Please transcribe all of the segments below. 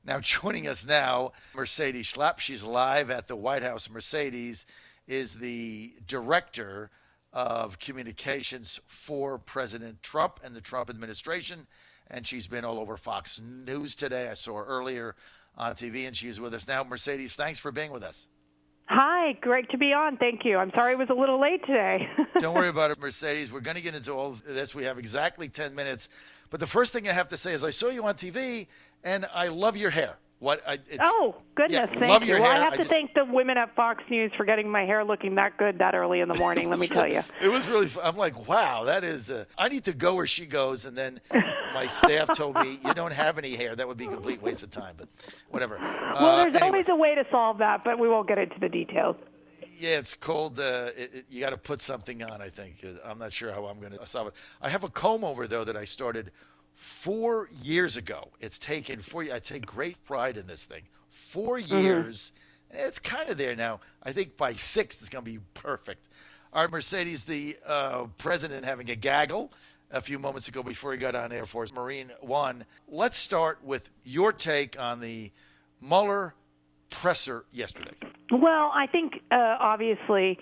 Now, joining us now, Mercedes Schlapp. She's live at the White House. Mercedes is the director of communications for President Trump and the Trump administration. And she's been all over Fox News today. I saw her earlier on TV, and she's with us now. Mercedes, thanks for being with us. Hi, great to be on. Thank you. I'm sorry I was a little late today. Don't worry about it, Mercedes. We're going to get into all of this. We have exactly 10 minutes. But the first thing I have to say is I saw you on TV, and I love your hair. Oh, goodness, thank you. Well, I have to thank the women at Fox News for getting my hair looking that good that early in the morning, let me tell you. It was really fun. I'm like, wow, that is, I need to go where she goes. And then my staff told me, you don't have any hair. That would be a complete waste of time, but whatever. Well, there's always a way to solve that, but we won't get into the details. Yeah, it's cold. You got to put something on, I think. I'm not sure how I'm going to solve it. I have a comb over, though, that I started 4 years ago. It's taken 4 years. I take great pride in this thing. 4 years. It's kind of there now. I think by 6, it's going to be perfect. All right, Mercedes, the president having a gaggle a few moments ago before he got on Air Force Marine One. Let's start with your take on the Mueller presser yesterday. Well, I think obviously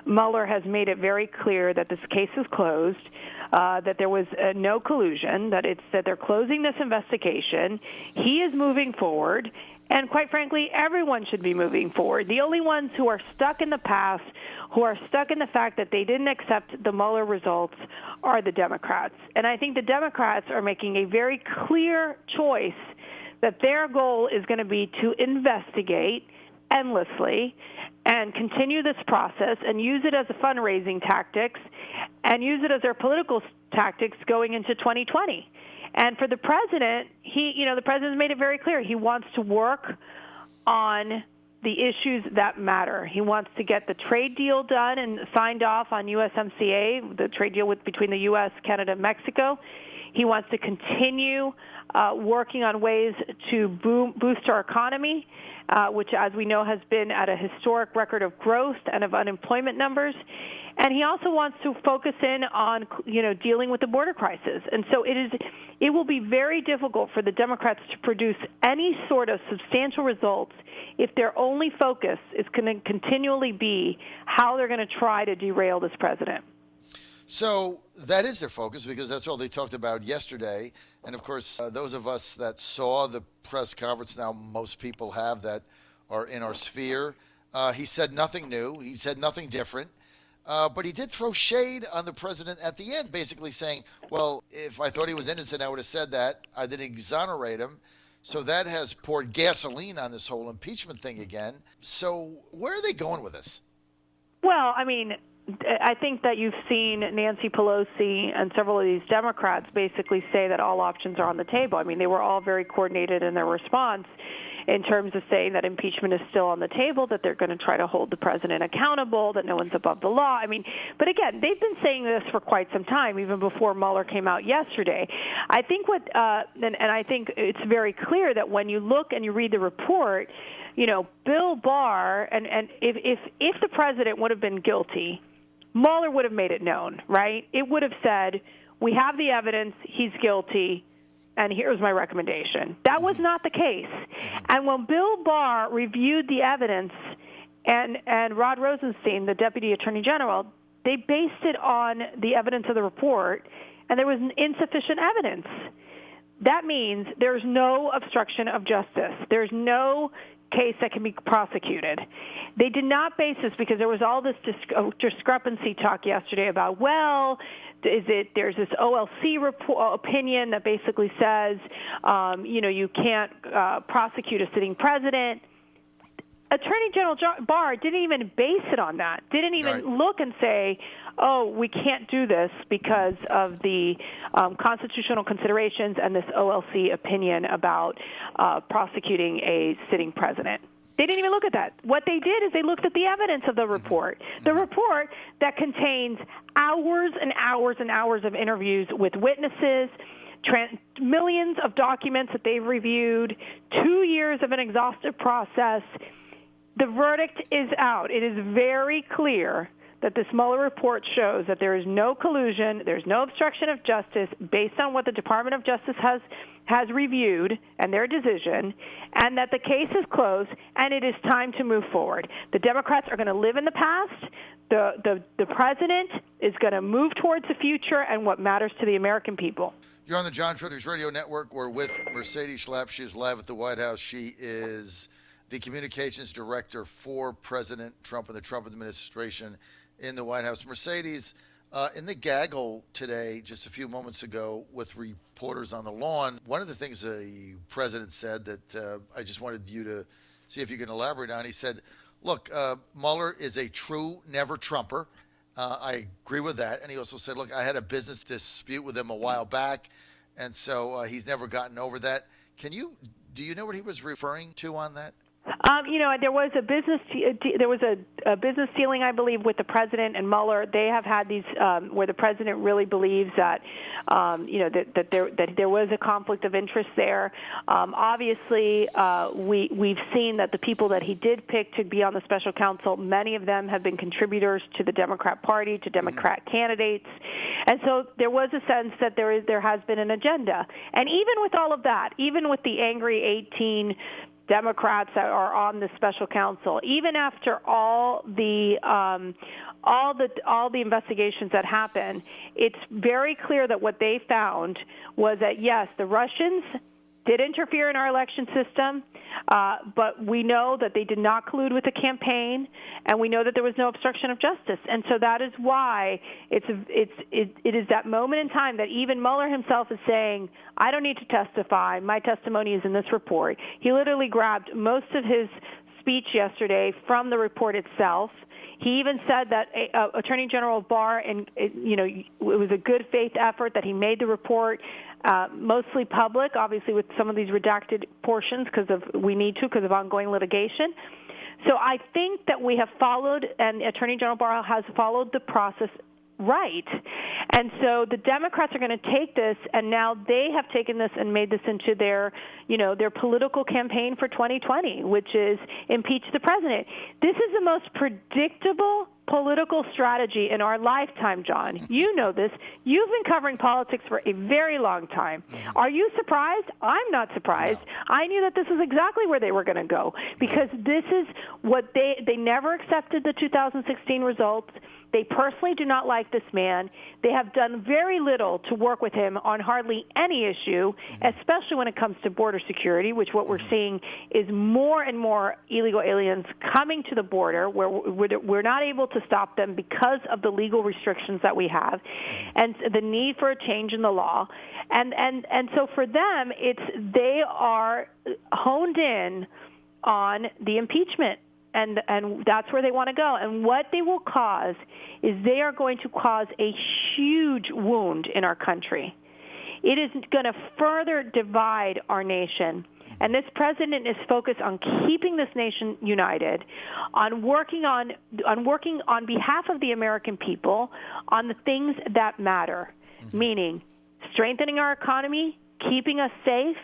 Mueller has made it very clear that this case is closed, that there was no collusion, that they're closing this investigation. He is moving forward, and quite frankly, everyone should be moving forward. The only ones who are stuck in the past, who are stuck in the fact that they didn't accept the Mueller results, are the Democrats. And I think the Democrats are making a very clear choice that their goal is going to be to investigate endlessly and continue this process and use it as a fundraising tactics and use it as their political tactics going into 2020. And for the president, the president's made it very clear he wants to work on the issues that matter. He wants to get the trade deal done and signed off on USMCA, the trade deal between the U.S., Canada, and Mexico. He wants to continue working on ways to boost our economy, which, as we know, has been at a historic record of growth and of unemployment numbers. And he also wants to focus in on, dealing with the border crisis. And so it will be very difficult for the Democrats to produce any sort of substantial results if their only focus is going to continually be how they're going to try to derail this president. So that is their focus because that's all they talked about yesterday. And, of course, those of us that saw the press conference, now most people have that are in our sphere, he said nothing new. He said nothing different. But he did throw shade on the president at the end, basically saying, well, if I thought he was innocent, I would have said that. I didn't exonerate him. So that has poured gasoline on this whole impeachment thing again. So where are they going with this? Well, I think that you've seen Nancy Pelosi and several of these Democrats basically say that all options are on the table. They were all very coordinated in their response in terms of saying that impeachment is still on the table, that they're going to try to hold the president accountable, that no one's above the law. But again, they've been saying this for quite some time, even before Mueller came out yesterday. I think and I think it's very clear that when you look and you read the report, Bill Barr, and if the president would have been guilty, Mueller would have made it known, right? It would have said, we have the evidence, he's guilty, and here's my recommendation. That was not the case. And when Bill Barr reviewed the evidence and Rod Rosenstein, the Deputy Attorney General, they based it on the evidence of the report, and there was insufficient evidence. That means there's no obstruction of justice. There's no case that can be prosecuted. They did not base this because there was all this discrepancy talk yesterday about, there's this OLC opinion that basically says, you can't prosecute a sitting president. Attorney General Barr didn't even base it on that, didn't even look and say, we can't do this because of the constitutional considerations and this OLC opinion about prosecuting a sitting president. They didn't even look at that. What they did is they looked at the evidence of the report, the report that contains hours and hours and hours of interviews with witnesses, millions of documents that they've reviewed, 2 years of an exhaustive process. The verdict is out. It is very clear that this Mueller report shows that there is no collusion, there's no obstruction of justice based on what the Department of Justice has reviewed and their decision, and that the case is closed and it is time to move forward. The Democrats are going to live in the past. The president is going to move towards the future and what matters to the American people. You're on the John Fredericks Radio Network. We're with Mercedes Schlapp. She is live at the White House. She is the communications director for President Trump and the Trump administration in the White House. Mercedes, in the gaggle today, just a few moments ago, with reporters on the lawn, one of the things the president said that I just wanted you to see if you can elaborate on, he said, look, Mueller is a true never-Trumper. I agree with that. And he also said, look, I had a business dispute with him a while back, and so he's never gotten over that. Do you know what he was referring to on that? There was a business dealing, I believe, with the president and Mueller. They have had these where the president really believes that that there was a conflict of interest there. Obviously, we've seen that the people that he did pick to be on the special counsel, many of them have been contributors to the Democrat Party, to Democrat candidates, and so there was a sense that there has been an agenda. And even with all of that, even with the angry 18 Democrats that are on the special counsel, even after all the investigations that happened, it's very clear that what they found was that yes, the Russians did interfere in our election system, but we know that they did not collude with the campaign, and we know that there was no obstruction of justice. And so that is why it is that moment in time that even Mueller himself is saying, I don't need to testify. My testimony is in this report. He literally grabbed most of his speech yesterday from the report itself. He even said that Attorney General Barr, it was a good faith effort that he made the report mostly public, obviously with some of these redacted portions because of ongoing litigation. So I think that we have followed, and Attorney General Barr has followed the process right. And so the Democrats are going to take this, and now they have taken this and made this into their political campaign for 2020, which is impeach the president. This is the most predictable political strategy in our lifetime, John. You know this. You've been covering politics for a very long time. Are you surprised? I'm not surprised. No. I knew that this is exactly where they were going to go because this is what they never accepted the 2016 results. They personally do not like this man. They have done very little to work with him on hardly any issue, especially when it comes to border security, which what we're seeing is more and more illegal aliens coming to the border where we're not able to stop them because of the legal restrictions that we have and the need for a change in the law. And so for them, they are honed in on the impeachment. And that's where they want to go. And what they will cause is they are going to cause a huge wound in our country. It is going to further divide our nation. And this president is focused on keeping this nation united, on working on behalf of the American people on the things that matter, meaning strengthening our economy, keeping us safe,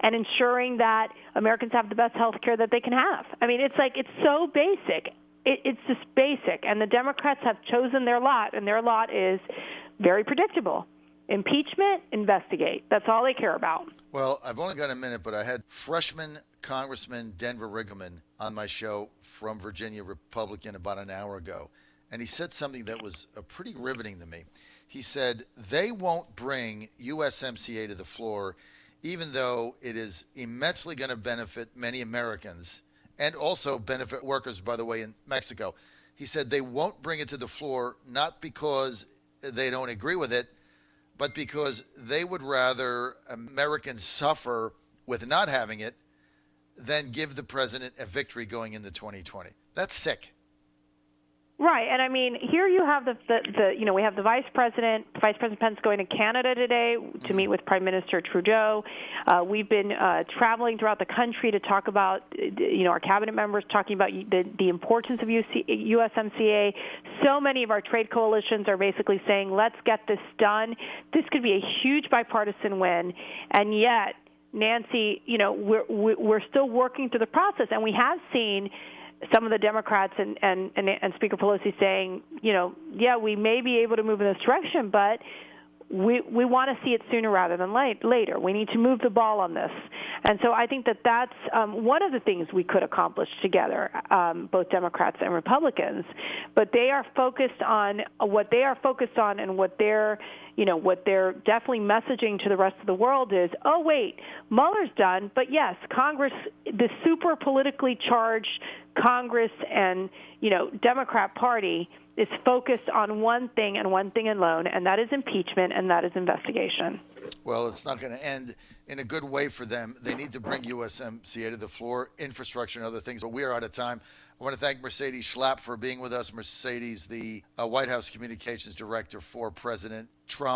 and ensuring that Americans have the best health care that they can have. I mean, it's so basic. It's just basic. And the Democrats have chosen their lot, and their lot is very predictable. Impeachment, investigate. That's all they care about. Well, I've only got a minute, but I had freshman Congressman Denver Riggleman on my show from Virginia, Republican, about an hour ago. And he said something that was pretty riveting to me. He said they won't bring USMCA to the floor, even though it is immensely going to benefit many Americans and also benefit workers, by the way, in Mexico. He said they won't bring it to the floor, not because they don't agree with it, but because they would rather Americans suffer with not having it than give the president a victory going into 2020. That's sick. Right, and I mean, here you have we have the Vice President Pence going to Canada today to meet with Prime Minister Trudeau. We've been traveling throughout the country to talk about, our cabinet members talking about the importance of USMCA. So many of our trade coalitions are basically saying, let's get this done. This could be a huge bipartisan win, and yet, Nancy, we're still working through the process, and we have seen some of the Democrats and Speaker Pelosi saying, yeah, we may be able to move in this direction, but we want to see it sooner rather than later. We need to move the ball on this. And so I think that's one of the things we could accomplish together, both Democrats and Republicans. But they are focused on what they are focused on, and what they're definitely messaging to the rest of the world is, oh, wait, Mueller's done, but yes, Congress, the super politically charged Congress and, Democrat Party is focused on one thing and one thing alone, and that is impeachment, and that is investigation. Well, it's not going to end in a good way for them. They need to bring USMCA to the floor, infrastructure and other things, but we are out of time. I want to thank Mercedes Schlapp for being with us. Mercedes, the White House Communications Director for President Trump.